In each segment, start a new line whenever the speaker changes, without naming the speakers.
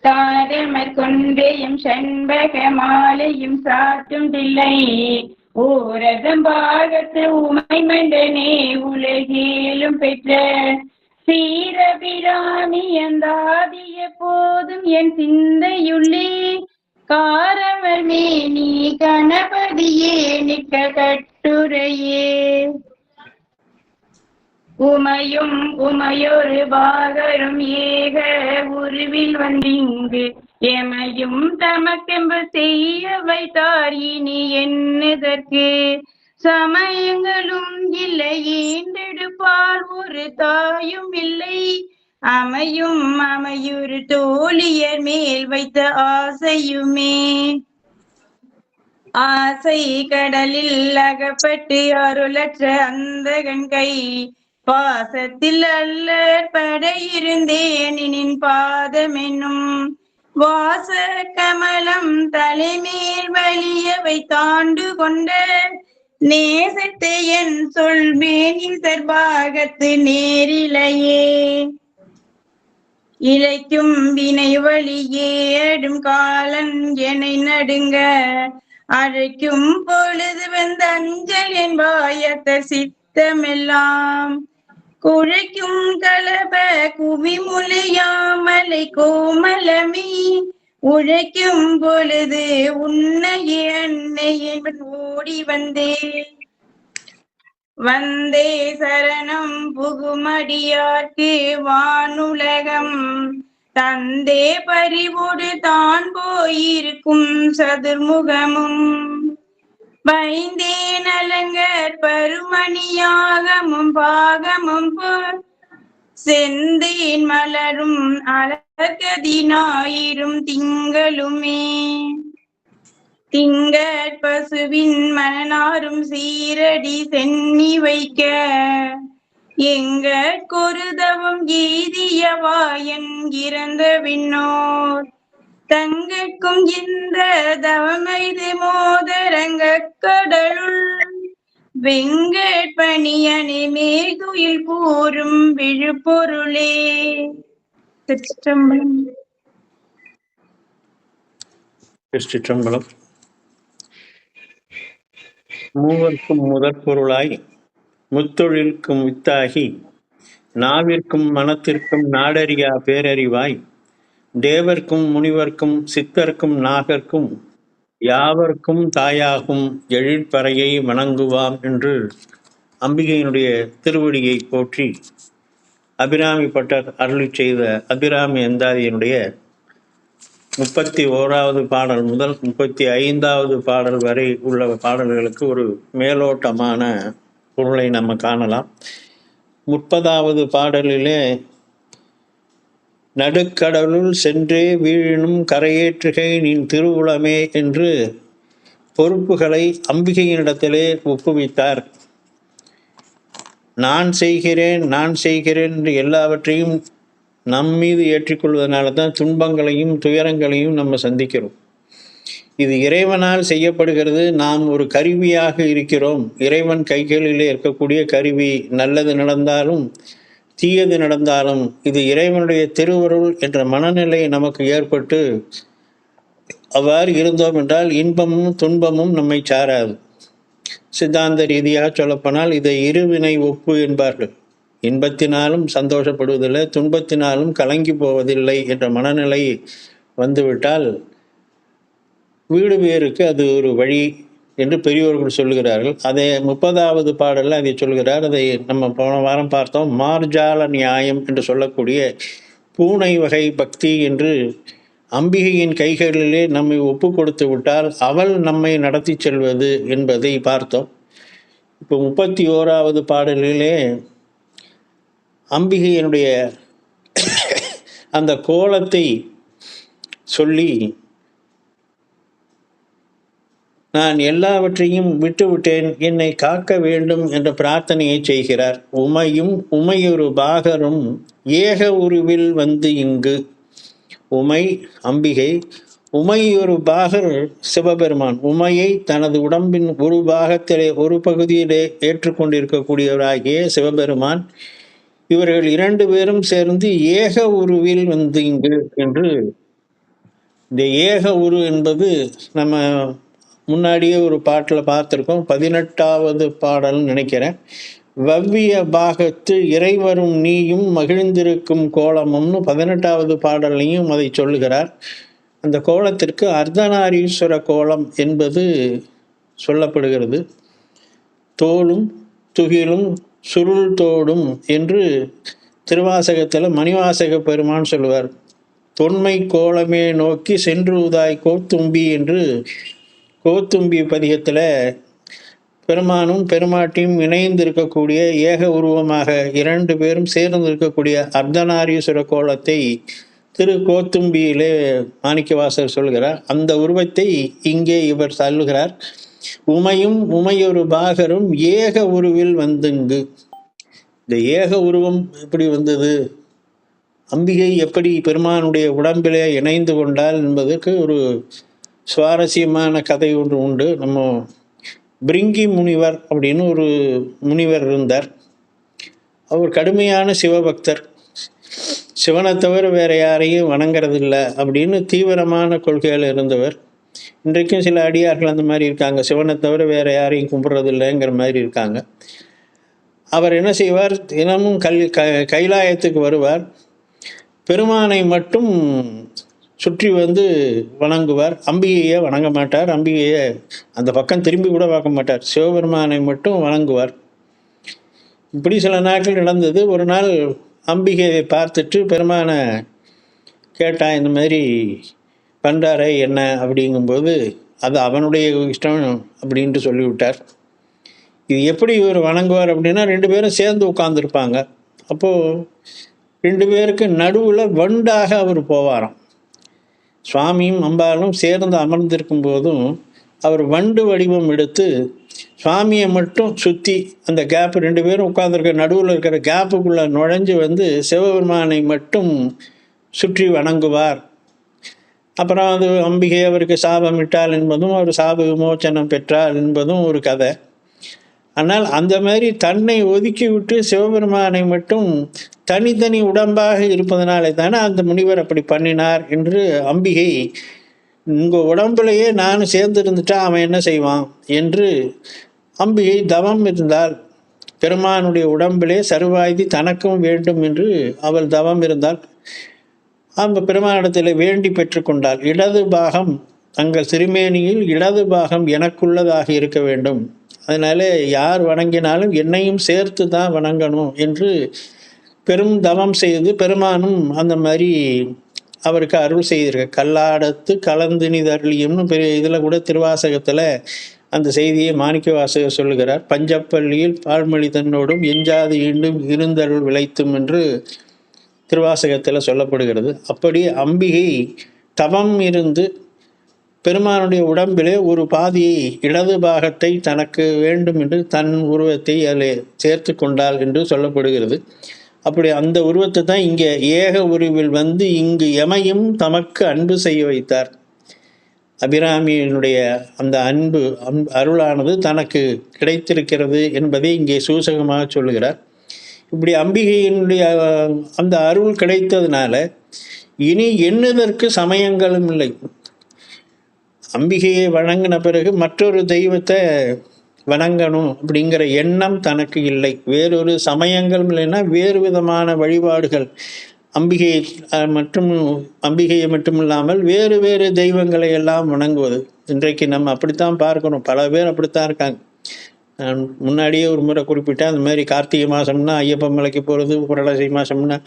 தாரமர் கொன்றையும் செண்பக மாலையும் சாத்தும் தில்லை ஊரதம் பாகத்து உமை மண்டனே உலகேலும் பெற்ற சீரபிராமி அந்தாதிய போதும் என் சிந்தையுள்ளே காரவர் மேனி கணபதியே நிற்க கட்டுரையே உமையும் உமையொரு பாகரும் ஏக உருவில் வந்திங்கு எமையும் தமக்கெம்பு செய்ய வைத்தார் இனி என்னதற்கு சமயங்களும் இல்லை ஏண்டெடுப்பால் ஒரு தாயும் இல்லை அமையும் அமையுறு தோழியர் மேல் வைத்த ஆசையுமே ஆசை கடலில் அகப்பட்டு அருளற்ற அந்த கண்கை பாசத்தில் அல்ல படையிருந்தேன் நின் பாதம் என்னும் வாச கமலம் தலைமேல் வலியவை தாண்டு கொண்ட நேசத்தை என் சொல்வேன் சர்பாகத்து நேரிலையே இலைக்கும் வினை வழியே அடும் காலன் என்னை நடுங்க அழைக்கும் பொழுது வந்த அஞ்சல் என் வாயத்த சித்தமெல்லாம் குழைக்கும் கலப குவிமுலையாமலை கோமலமி உழைக்கும் பொழுது உன்னையே அன்னை ஓடி வந்தே சரணம் புகுமடியார்க்கு வானுலகம் தந்தே பறிவோடு தான் போயிருக்கும் சதுர்முகமும் வைந்தே நலங்கர் பருமணியாகமும் பாகமும் செந்தேன் மலரும் அழகதினாயிரும் திங்களுமே திங்கட் பசுவின் மணனாரும் சீரடி சென்னி வைக்க எங்கொருதவம் எய்தியவா என்கிறந்த விண்ணோர் தங்கக்கும் இந்த தவமைது மோதரங்க கடலுள் வெங்கட்பணியனை மேகுயில் கூறும் விழுப்பொருளே. திருச்சிற்றம்பலம்.
திருச்சிற்றம்பலம். மூவர்க்கும் முதற்பொருளாய் முத்தொழிலுக்கும் வித்தாகி நாவிற்கும் மனத்திற்கும் நாடறியா பேரறிவாய் தேவர்க்கும் முனிவர்க்கும் சித்தர்க்கும் நாகர்க்கும் யாவர்க்கும் தாயாகும் எழிற்பறையை வணங்குவாம் என்று அம்பிகையினுடைய திருவடியை போற்றி அபிராமி பட்டர் அருளி செய்த அபிராமி அந்தாதியினுடைய 31வது பாடல் முதல் 35வது பாடல் வரை உள்ள பாடல்களுக்கு ஒரு மேலோட்டமான பொருளை நம்ம காணலாம். 30வது பாடலிலே நடுக்கடலுள் சென்றே வீழினும் கரையேற்றுகை நின் திருவுளமே என்று பொறுப்புகளை அம்பிகையினிடத்திலே ஒப்புவித்தார். நான் செய்கிறேன் என்று எல்லாவற்றையும் நம்மீது ஏற்றிக்கொள்வதனால தான் துன்பங்களையும் துயரங்களையும் நம்ம சந்திக்கிறோம். இது இறைவனால் செய்யப்படுகிறது. நாம் ஒரு கருவியாக இருக்கிறோம். இறைவன் கைகளிலே இருக்கக்கூடிய கருவி. நல்லது நடந்தாலும் தீயது நடந்தாலும் இது இறைவனுடைய திருவருள் என்ற மனநிலை நமக்கு ஏற்பட்டு அவ்வாறு இருந்தோம் என்றால் இன்பமும் துன்பமும் நம்மை சாராது. சித்தாந்த ரீதியாக சொல்லப்போனால் இதை இருவினை ஒப்பு என்பார்கள். இன்பத்தினாலும் சந்தோஷப்படுவதில்லை, துன்பத்தினாலும் கலங்கி போவதில்லை என்ற மனநிலை வந்துவிட்டால் வீடு பேருக்கு அது ஒரு வழி என்று பெரியோர்கள் சொல்லுகிறார்கள். அதை 30வது பாடலில் அதை சொல்கிறார். அதை நம்ம போன வாரம் பார்த்தோம். மார்ஜால நியாயம் என்று சொல்லக்கூடிய பூனை வகை பக்தி என்று அம்பிகையின் கைகளிலே நம்மை ஒப்பு கொடுத்து விட்டால் அவள் நம்மை நடத்தி செல்வது என்பதை பார்த்தோம். இப்போ 31வது பாடலிலே அம்பிகையினுடைய அந்த கோலத்தை சொல்லி நான் எல்லாவற்றையும் விட்டுவிட்டேன், என்னை காக்க வேண்டும் என்ற பிரார்த்தனையை செய்கிறார். உமையும் உமையொரு பாகரும் ஏக உருவில் வந்து இங்கு. உமை அம்பிகை, உமையொரு பாகர் சிவபெருமான். உமையை தனது உடம்பின் ஒரு பாகத்திலே ஒரு பகுதியிலே ஏற்றுக்கொண்டிருக்கக்கூடியவராகிய சிவபெருமான் இவர்கள் 2 பேரும் சேர்ந்து ஏக உருவில் வந்து இங்கு என்று. இந்த ஏக உரு என்பது நம்ம முன்னாடியே ஒரு பாட்டில் பார்த்துருக்கோம். 18வது பாடல்னு நினைக்கிறேன். வவ்விய பாகத்து இறைவரும் நீயும் மகிழ்ந்திருக்கும் கோலமும்னு 18வது பாடல்லையும் அதை சொல்லுகிறார். அந்த கோலத்திற்கு அர்த்தநாரீஸ்வர கோலம் என்பது சொல்லப்படுகிறது. தோளும் துகிலும் சுருள் தோடும் என்று திருவாசகத்தில் மணிவாசக பெருமான் சொல்லுவார். தொன்மை கோலமே நோக்கி சென்றுதாய் கோத்தும்பி என்று கோத்தும்பி பதிகத்தில் பெருமானும் பெருமாட்டியும் இணைந்து இருக்கக்கூடிய ஏக உருவமாக 2 பேரும் சேர்ந்து இருக்கக்கூடிய அர்த்தநாரீஸ்வர கோலத்தை திரு கோத்தும்பியிலே மாணிக்கவாசகர் சொல்கிறார். அந்த உருவத்தை இங்கே இவர் தள்ளுகிறார். உமையும் உமையொரு பாகரும் ஏக உருவில் வந்துங்கு. இந்த ஏக உருவம் எப்படி வந்தது, அம்பிகை எப்படி பெருமானுடைய உடம்பிலே இணைந்து கொண்டால் என்பதற்கு ஒரு சுவாரஸ்யமான கதை ஒன்று உண்டு. நம்ம பிரிங்கி முனிவர் அப்படின்னு ஒரு முனிவர் இருந்தார். அவர் கடுமையான சிவபக்தர். சிவனை தவிர வேற யாரையும் வணங்குறதில்லை அப்படின்னு தீவிரமான கொள்கையில் இருந்தவர். இன்றைக்கும் சில அடியார்கள் அந்த மாதிரி இருக்காங்க, சிவனை தவிர வேற யாரையும் கும்பிட்றதில்லைங்கிற மாதிரி இருக்காங்க. அவர் என்ன செய்வார், தினமும் கைலாயத்துக்கு வருவார். பெருமானை மட்டும் சுற்றி வந்து வணங்குவார். அம்பிகையை வணங்க மாட்டார். அம்பிகையை அந்த பக்கம் திரும்பி கூட பார்க்க மாட்டார். சிவபெருமானை மட்டும் வணங்குவார். இப்படி சில நாட்கள் நடந்தது. ஒரு நாள் அம்பிகையை பார்த்துட்டு பெருமானை கேட்டா, இந்த மாதிரி பண்ணுறாரே என்ன அப்படிங்கும்போது, அது அவனுடைய இஷ்டம் அப்படின்ட்டு சொல்லிவிட்டார். இது எப்படி இவர் வணங்குவார் அப்படின்னா, 2 பேரும் சேர்ந்து உட்காந்துருப்பாங்க. அப்போது 2 பேருக்கு நடுவில் வண்டாக அவர் போவாராம். சுவாமியும் அம்பாலும் சேர்ந்து அமர்ந்திருக்கும் போதும் அவர் வண்டு வடிவம் எடுத்து சுவாமியை மட்டும் சுற்றி அந்த கேப்பு, 2 பேரும் உட்காந்துருக்க நடுவில் இருக்கிற கேப்புக்குள்ளே நுழைஞ்சு வந்து சிவபெருமானை மட்டும் சுற்றி வணங்குவார். அப்புறம் அது அம்பிகை அவருக்கு சாபம் இட்டாள் என்பதும், அவர் சாப விமோச்சனம் பெற்றாள் என்பதும் ஒரு கதை. ஆனால் அந்த மாதிரி தன்னை ஒதுக்கி விட்டு சிவபெருமானை மட்டும் தனித்தனி உடம்பாக இருப்பதனாலே தானே அந்த முனிவர் அப்படி பண்ணினார் என்று அம்பிகை, உங்கள் உடம்புலையே நான் சேர்ந்து இருந்துட்டா அவன் என்ன செய்வான் என்று அம்பிகை தவம் இருந்தால், பெருமானுடைய உடம்பிலே சர்வாயுதி தனக்கும் வேண்டும் என்று அவள் தவம் இருந்தால் அந்த பெருமானிடத்தில் வேண்டி பெற்றுக்கொண்டாள். இடது பாகம் தங்கள் திருமேனியில் இடது பாகம் எனக்குள்ளதாக இருக்க வேண்டும், அதனால யார் வணங்கினாலும் என்னையும் சேர்த்து தான் வணங்கணும் என்று பெரும் தவம் செய்து பெருமானும் அந்த மாதிரி அவருக்கு அருள் செய்திருக்க. கல்லாடத்து கலந்தினிதருளியும்னு பெரிய இதில் கூட திருவாசகத்தில் அந்த செய்தியை மாணிக்க வாசகர் சொல்லுகிறார். பஞ்சப்பள்ளியில் பால்மொழி தன்னோடும் எஞ்சாது ஈண்டும் இருந்தருள் விளைத்தும் என்று திருவாசகத்தில் சொல்லப்படுகிறது. அப்படி அம்பிகை தவம் இருந்து பெருமானுடைய உடம்பிலே ஒரு பாதியை, இடது பாகத்தை தனக்கு வேண்டும் என்று தன் உருவத்தை அதில் சேர்த்து கொண்டாள் என்று சொல்லப்படுகிறது. அப்படி அந்த உருவத்தை தான் இங்கே ஏக உருவில் வந்து இங்கு எமையும் தமக்கு அன்பு செய்ய வைத்தார். அபிராமியினுடைய அந்த அன்பு அருளானது தனக்கு கிடைத்திருக்கிறது என்பதை இங்கே சூசகமாக சொல்லுகிறார். இப்படி அம்பிகையினுடைய அந்த அருள் கிடைத்ததுனால இனி எண்ணுதற்கு சமயங்களும் இல்லை. அம்பிகையை வணங்கின பிறகு மற்றொரு தெய்வத்தை வணங்கணும் அப்படிங்கிற எண்ணம் தனக்கு இல்லை. வேறொரு சமயங்களும் இல்லைன்னா வேறு விதமான வழிபாடுகள் அம்பிகையை மட்டும் இல்லாமல் வேறு வேறு தெய்வங்களை எல்லாம் வணங்குவது இன்றைக்கு நம்ம அப்படித்தான் பார்க்கணும். பல பேர் அப்படித்தான் இருக்காங்க. நான் முன்னாடியே ஒரு முறை குறிப்பிட்டேன், அந்த மாதிரி கார்த்திகை மாதம்னா ஐயப்பன் மலைக்கு போகிறது, புரட்டாசி மாதம்னா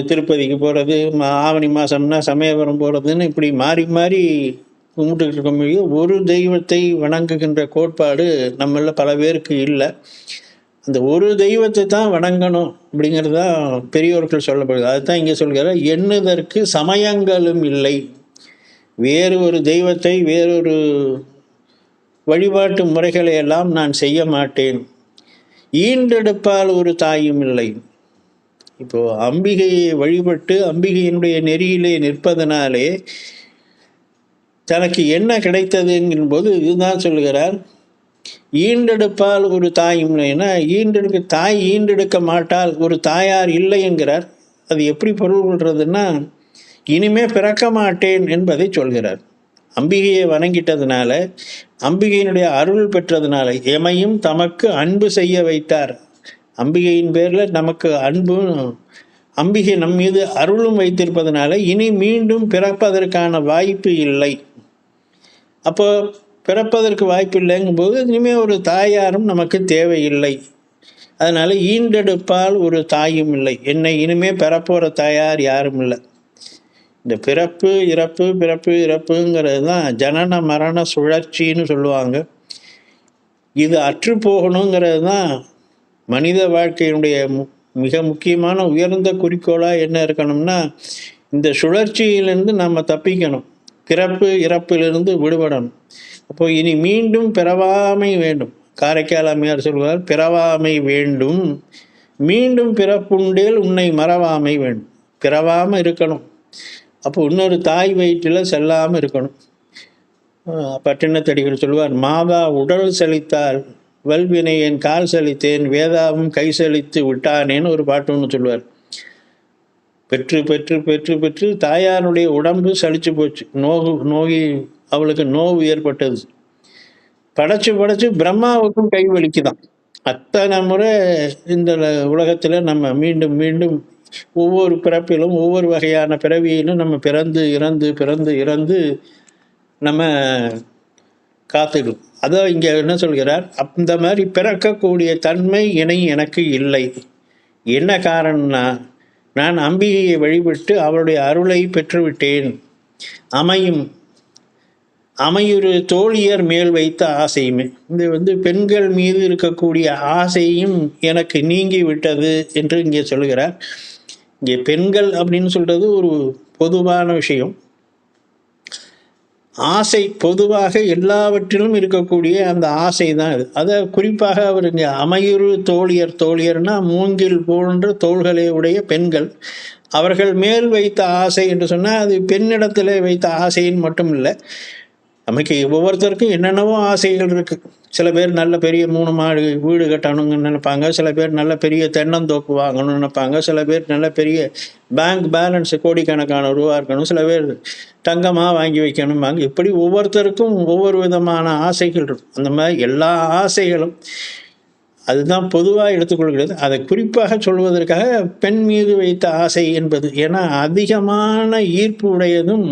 திருப்பதிக்கு போகிறது, ஆவணி மாதம்னா சமயபுரம் போகிறதுன்னு இப்படி மாறி மாறி கும்பிட்டுக்கிட்டு இருக்க முடியும். ஒரு தெய்வத்தை வணங்குகின்ற கோட்பாடு நம்மள பல பேருக்கு இல்லை. அந்த ஒரு தெய்வத்தை தான் வணங்கணும் அப்படிங்கிறது தான் பெரியோர்கள் சொல்லப்படுது. அதுதான் இங்கே சொல்கிறார், எண்ணுதற்கு சமயங்களும் இல்லை. வேறு ஒரு தெய்வத்தை, வேறொரு வழிபாட்டு முறைகளை எல்லாம் நான் செய்ய மாட்டேன். ஈண்டெடுப்பால் ஒரு தாயும் இல்லை. இப்போ அம்பிகையை வழிபட்டு அம்பிகையினுடைய நெறியிலே நிற்பதனாலே தனக்கு என்ன கிடைத்ததுங்கும் போது இதுதான் சொல்லுகிறார், ஈண்டெடுப்பால் ஒரு தாயும் இல்லைன்னா தாய் ஈண்டெடுக்க மாட்டால் ஒரு தாயார் இல்லை என்கிறார். அது எப்படி பொருள் கொள்றதுன்னா, இனிமே பிறக்க மாட்டேன் என்பதை சொல்கிறார். அம்பிகையை வணங்கிட்டதுனால, அம்பிகையினுடைய அருள் பெற்றதுனால, எமையும் தமக்கு அன்பு செய்ய வைத்தார். அம்பிகையின் பேரில் நமக்கு அன்பும், அம்பிகை நம் மீது அருளும் வைத்திருப்பதனால இனி மீண்டும் பிறப்பதற்கான வாய்ப்பு இல்லை. அப்போ பிறப்பதற்கு வாய்ப்பு இல்லைங்கும்போது இனிமேல் ஒரு தாயாரும் நமக்கு தேவையில்லை. அதனால் ஈண்டெடுப்பால் ஒரு தாயும் இல்லை. என்னை இனிமேல் பெறப்போகிற தாயார் யாரும் இல்லை. இந்த பிறப்பு இறப்பு பிறப்பு இறப்புங்கிறது தான் ஜனன மரண சுழற்சின்னு சொல்லுவாங்க. இது அற்று போகணுங்கிறது தான் மனித வாழ்க்கையினுடைய மிக முக்கியமான உயர்ந்த குறிக்கோளாக என்ன இருக்கணும்னா, இந்த சுழற்சியிலிருந்து நம்ம தப்பிக்கணும், பிறப்பு இறப்பிலிருந்து விடுபடணும். அப்போ இனி மீண்டும் பிறவாமை வேண்டும். காரைக்கால் அம்மையார் சொல்வார், பிறவாமை வேண்டும், மீண்டும் பிறப்புண்டேல் உன்னை மறவாமை வேண்டும். பிறவாமல் இருக்கணும். அப்போ இன்னொரு தாய் வயிற்றில் செல்லாமல் இருக்கணும். பட்டினத்தடிகள் சொல்வார், மாதா உடல் செழித்தால் வல்வினை என் கால் செழித்தேன், வேதாவும் கை செழித்து விட்டானேன்னு ஒரு பாட்டு ஒன்று சொல்வார். பெற்று பெற்று பெற்று பெற்று தாயாருடைய உடம்பு சலிச்சு போச்சு. நோய் அவளுக்கு நோவு ஏற்பட்டது. படைச்சு படைச்சு பிரம்மாவுக்கும் கை வலிக்குதான். அத்தனை முறை இந்த உலகத்தில் நம்ம மீண்டும் மீண்டும் ஒவ்வொரு பிறப்பிலும் ஒவ்வொரு வகையான பிறவியிலும் நம்ம பிறந்து இறந்து பிறந்து இறந்து நம்ம காத்துடும். அதான் இங்கே என்ன சொல்கிறார், அந்த மாதிரி பிறக்கக்கூடிய தன்மை எனக்கு இல்லை. என்ன காரணம்னா, நான் அம்பிகையை வழிபட்டு அவளுடைய அருளை பெற்றுவிட்டேன். அமையுறு தோழியர் மேல் வைத்த ஆசையுமே, இது பெண்கள் மீது இருக்கக்கூடிய ஆசையும் எனக்கு நீங்கி விட்டது என்று இங்கே சொல்கிறார். இங்கே பெண்கள் அப்படின்னு சொல்றது ஒரு பொதுவான விஷயம். ஆசை பொதுவாக எல்லாவற்றிலும் இருக்கக்கூடிய அந்த ஆசை தான் அது. அதை குறிப்பாக அவர் இங்கே அமையுறு தோழியர்னா மூங்கில் போன்ற தோள்களை உடைய பெண்கள், அவர்கள் மேல் வைத்த ஆசை என்று சொன்னால் அது பெண்ணிடத்தில் வைத்த ஆசைன்னு மட்டும் இல்லை. நமக்கு ஒவ்வொருத்தருக்கும் என்னென்னவோ ஆசைகள் இருக்குது. சில பேர் நல்ல பெரிய 3 மாடி வீடு கட்டணுங்கன்னு நினைப்பாங்க. சில பேர் நல்ல பெரிய தென்னந்தோப்பு வாங்கணும்னு நினைப்பாங்க. சில பேர் நல்ல பெரிய பேங்க் பேலன்ஸ் கோடிக்கணக்கான ரூபா இருக்கணும். சில பேர் தங்கமாக வாங்கி வைக்கணும்பாங்க. இப்படி ஒவ்வொருத்தருக்கும் ஒவ்வொரு விதமான ஆசைகள் இருக்கும். அந்த மாதிரி எல்லா ஆசைகளும் அதுதான் பொதுவாக எடுத்துக்கொள்கிறது. அதை குறிப்பாக சொல்வதற்காக பெண் மீது வைத்த ஆசை என்பது, ஏன்னா அதிகமான ஈர்ப்பு உடையதும்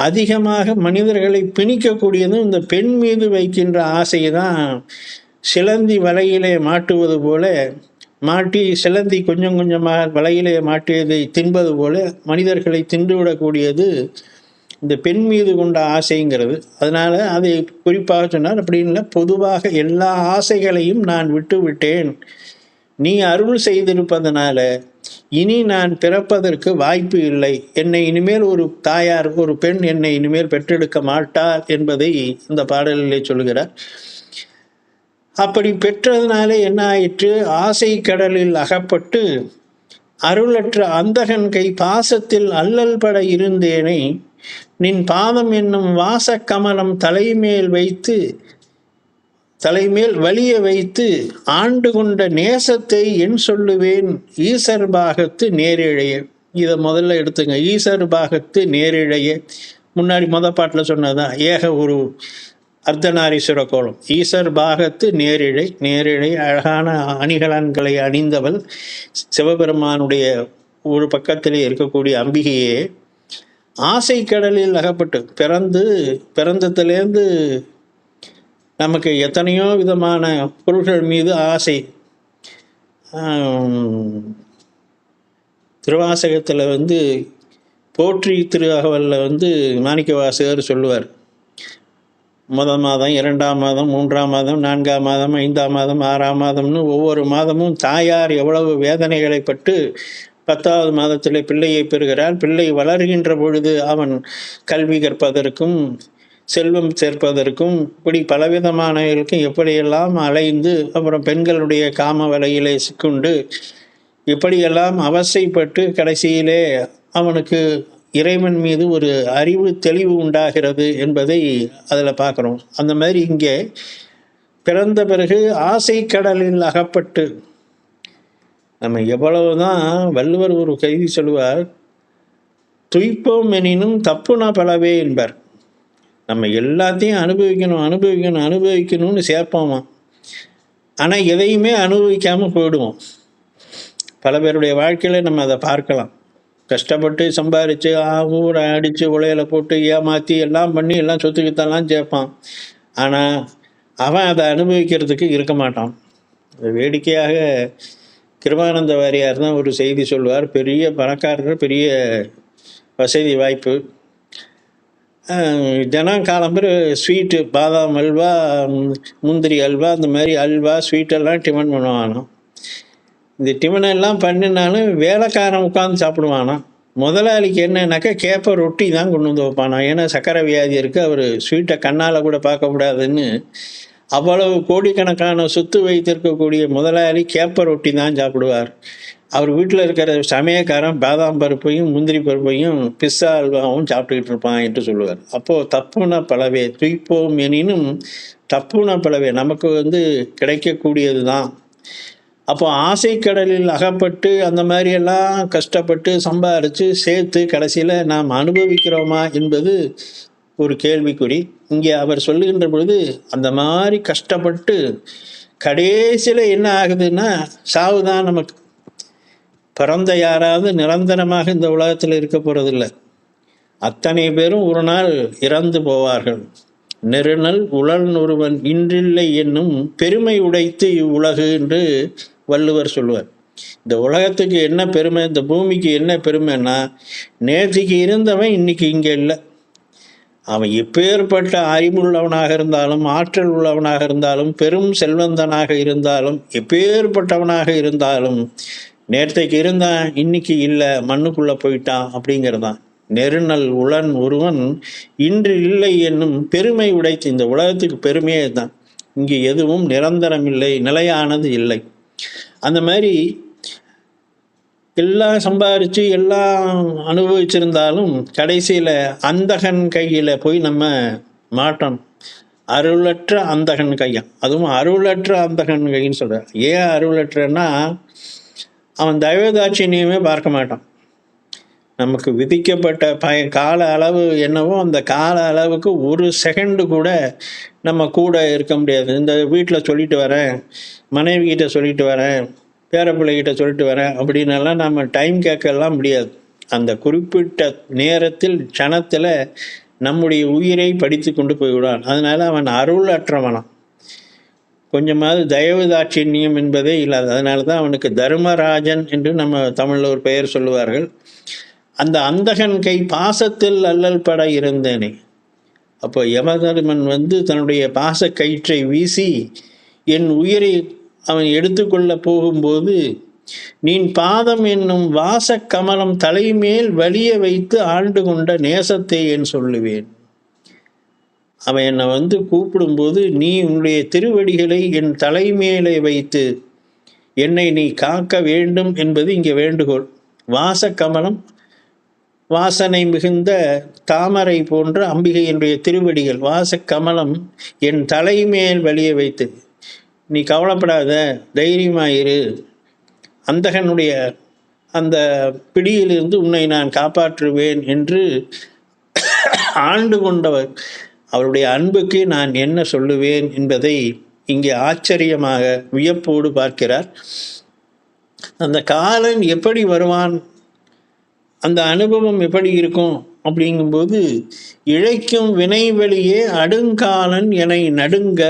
அதிகமாக மனிதர்களை பிணிக்கக்கூடியதும் இந்த பெண் மீது வைக்கின்ற ஆசையை தான். சிலந்தி வலையிலே மாட்டுவது போல மாட்டி சிலந்தி கொஞ்சம் கொஞ்சமாக வலையிலே மாட்டியதை தின்பது போல மனிதர்களை தின்றுவிடக்கூடியது இந்த பெண் மீது கொண்ட ஆசைங்கிறது. அதனால அதை குறிப்பாக சொன்னார். அப்படின்னு பொதுவாக எல்லா ஆசைகளையும் நான் விட்டு விட்டேன். நீ அருள் செய்திருப்பதனால இனி நான் பிறப்பதற்கு வாய்ப்பு இல்லை. என்னை இனிமேல் ஒரு தாயார், ஒரு பெண் என்னை இனிமேல் பெற்றெடுக்க மாட்டார் என்பதை இந்த பாடலிலே சொல்கிறார். அப்படி பெற்றதுனாலே என்ன ஆயிற்று, ஆசை கடலில் அகப்பட்டு அருளற்ற அந்தகன் கை பாசத்தில் அல்லல் பட இருந்தேனை, நின் பாதம் என்னும் வாச கமலம் தலைமேல் வலிய வைத்து ஆண்டு கொண்ட நேசத்தை என் சொல்லுவேன் ஈசர் பாகத்து நேரிழைய. இதை முதல்ல எடுத்துங்க. ஈசர் பாகத்து நேரிழைய முன்னாடி பாட்டில் சொன்னதான் ஏக ஒரு அர்த்தநாரீஸ்வர கோலம். ஈசர் பாகத்து நேரிழை அழகான அணிகலன்களை அணிந்தவள் சிவபெருமானுடைய ஒரு பக்கத்திலே இருக்கக்கூடிய அம்பிகையே ஆசை கடலில் அகப்பட்டு பிறந்ததுலேருந்து நமக்கு எத்தனையோ விதமான பொருள்கள் மீது ஆசை. திருவாசகத்தில் போற்றி திருஅகவலில் மாணிக்க வாசகர் சொல்லுவார், முதல் மாதம் 2ஆம் மாதம் 3ஆம் மாதம் 4ஆம் மாதம் 5ஆம் மாதம் 6ஆம் மாதம்னு ஒவ்வொரு மாதமும் தாயார் எவ்வளவு வேதனைகளை பட்டு 10ஆவது மாதத்தில் பிள்ளையை பெறுகிறார். பிள்ளை வளர்கின்ற பொழுது அவன் கல்வி கற்பதற்கும் செல்வம் சேர்ப்பதற்கும் இப்படி பலவிதமானவர்களுக்கும் எப்படியெல்லாம் அலைந்து அப்புறம் பெண்களுடைய காம வலையிலே சிக்குண்டு இப்படியெல்லாம் அவசைப்பட்டு கடைசியிலே அவனுக்கு இறைவன் மீது ஒரு அறிவு தெளிவு உண்டாகிறது என்பதை அதில் பார்க்குறோம். அந்த மாதிரி இங்கே பிறந்த பிறகு ஆசை கடலில் அகப்பட்டு, நம்ம எவ்வளவுதான், வள்ளுவர் ஒரு செய்தி சொல்லுவார், துய்ப்போம் எனினும் தப்புனா பலவே என்பார். நம்ம எல்லாத்தையும் அனுபவிக்கணும்னு சேர்ப்போமா, ஆனால் எதையுமே அனுபவிக்காமல் போயிடுவோம். பல பேருடைய வாழ்க்கையில் நம்ம அதை பார்க்கலாம். கஷ்டப்பட்டு சம்பாரித்து ஊரை அடித்து உலையில போட்டு ஏமாற்றி எல்லாம் பண்ணி எல்லாம் சொத்துக்கிட்டெல்லாம் சேர்ப்பான். ஆனால் அவன் அதை அனுபவிக்கிறதுக்கு இருக்க மாட்டான். வேடிக்கையாக கிருபானந்த வாரியார் தான் ஒரு செய்தி சொல்வார். பெரிய பணக்காரர், பெரிய வசதி வாய்ப்பு, தினம் காலம்புற ஸ்வீட்டு, பாதாம் அல்வா, முந்திரி அல்வா, இந்த மாதிரி அல்வா ஸ்வீட்டெல்லாம் டிஃபன் பண்ணுவானோ. இந்த டிஃபனெல்லாம் பண்ணினாலும் வேலைக்காரன் உட்காந்து சாப்பிடுவானா. முதலாளிக்கு என்னன்னாக்கா கேப்ப ரொட்டி தான் கொண்டு வந்து வைப்பானா. ஏன்னா சக்கரை வியாதி இருக்குது, அவர் ஸ்வீட்டை கண்ணால் கூட பார்க்கக்கூடாதுன்னு அவ்வளவு கோடிக்கணக்கான சொத்து வைத்திருக்கக்கூடிய முதலாளி கேப்ப ரொட்டி தான் சாப்பிடுவார். அவர் வீட்டில் இருக்கிற சமயக்காரன் பாதாம் பருப்பையும் முந்திரி பருப்பையும் பிஸ்ஸா அல்வாவும் சாப்பிட்டுக்கிட்டு இருப்பான் என்று சொல்லுவார். அப்போது தப்புன பலவே துய்ப்போம் எனினும் தப்புன பலவே நமக்கு கிடைக்கக்கூடியது தான். அப்போ ஆசை கடலில் அகப்பட்டு அந்த மாதிரியெல்லாம் கஷ்டப்பட்டு சம்பாரித்து சேர்த்து கடைசியில் நாம் அனுபவிக்கிறோமா என்பது ஒரு கேள்விக்குறி. இங்கே அவர் சொல்லுகின்ற பொழுது அந்த மாதிரி கஷ்டப்பட்டு கடைசியில் என்ன ஆகுதுன்னா சாவு தான் நமக்கு. பிறந்த யாராவது நிரந்தரமாக இந்த உலகத்தில் இருக்க போகிறதில்லை. அத்தனை பேரும் ஒரு நாள் இறந்து போவார்கள். நெருநல் உழல் ஒருவன் இன்றில்லை என்னும் பெருமை உடைத்து இவ்வுலகு என்று வள்ளுவர் சொல்லுவார். இந்த உலகத்துக்கு என்ன பெருமை, இந்த பூமிக்கு என்ன பெருமைன்னா, நேற்றுக்கு இருந்தவன் இன்னைக்கு இங்கே இல்லை. அவன் எப்பேற்பட்ட அறிவுள்ளவனாக இருந்தாலும், ஆற்றல் உள்ளவனாக இருந்தாலும், பெரும் செல்வந்தனாக இருந்தாலும், எப்பேற்பட்டவனாக இருந்தாலும், நேற்றைக்கு இருந்தான் இன்னைக்கு இல்லை, மண்ணுக்குள்ளே போயிட்டான் அப்படிங்கிறதான். நெருநல் உளன் ஒருவன் இன்று இல்லை என்னும் பெருமை உடைத்து, இந்த உலகத்துக்கு பெருமையே தான். இங்கே எதுவும் நிரந்தரம் இல்லை, நிலையானது இல்லை. அந்த மாதிரி எல்லாம் சம்பாரித்து எல்லாம் அனுபவிச்சிருந்தாலும் கடைசியில் அந்தகன் கையில் போய் நம்ம மாட்டோம். அருளற்ற அந்தகன் கையா, அதுவும் அருளற்ற அந்தகன் கைன்னு சொல்கிறார். ஏன் அருளற்றன்னா, அவன் தயவுதாட்சியமே பார்க்க மாட்டான். நமக்கு விதிக்கப்பட்ட கால அளவு என்னவோ அந்த கால அளவுக்கு ஒரு செகண்டு கூட நம்ம கூட இருக்க முடியாது. இந்த வீட்டில் சொல்லிட்டு வரேன், மனைவி கிட்ட சொல்லிட்டு வரேன், பேரப்பிள்ளைகிட்ட சொல்லிட்டு வரேன் அப்படின்னெல்லாம் நம்ம டைம் கேட்கலாம் முடியாது. அந்த குறிப்பிட்ட நேரத்தில் க்ஷணத்தில் நம்முடைய உயிரை படித்து கொண்டு போய்விடான். அதனால் அவன் அருள் அற்றவனான். கொஞ்சமாவது தயவு தாட்சியம் என்பதே இல்லாது. அதனால தான் அவனுக்கு தர்மராஜன் என்று நம்ம தமிழில் ஒரு பெயர் சொல்லுவார்கள். அந்த அந்தகன் கை பாசத்தில் அல்லல் பட இருந்தேனே. அப்போ யமதர்மன் தன்னுடைய பாச கயிற்றை வீசி என் உயிரை அவன் எடுத்துக்கொள்ள போகும்போது, நீன் பாதம் என்னும் வாச கமலம் தலைமேல் வலிய வைத்து ஆண்டு கொண்ட நேசத்தை என் சொல்லுவேன். அவன் என்னை கூப்பிடும்போது, நீ உன்னுடைய திருவடிகளை என் தலைமேலே வைத்து என்னை நீ காக்க வேண்டும் என்பது இங்கே வேண்டுகோள். வாச கமலம், வாசனை மிகுந்த தாமரை போன்ற அம்பிகையினுடைய திருவடிகள், வாச கமலம் என் தலைமேல் வலிய வைத்து, நீ கவலைப்படாத, தைரியமாயிரு, அந்தகனுடைய அந்த பிடியிலிருந்து உன்னை நான் காப்பாற்றுவேன் என்று ஆண்டு கொண்டவர். அவருடைய அன்புக்கு நான் என்ன சொல்லுவேன் என்பதை இங்கே ஆச்சரியமாக வியப்போடு பார்க்கிறார். அந்த காலன் எப்படி வருவான், அந்த அனுபவம் எப்படி இருக்கும் அப்படிங்கும்போது, இழைக்கும் வினை வழியே அடுங்காலன் என்னை நடுங்க.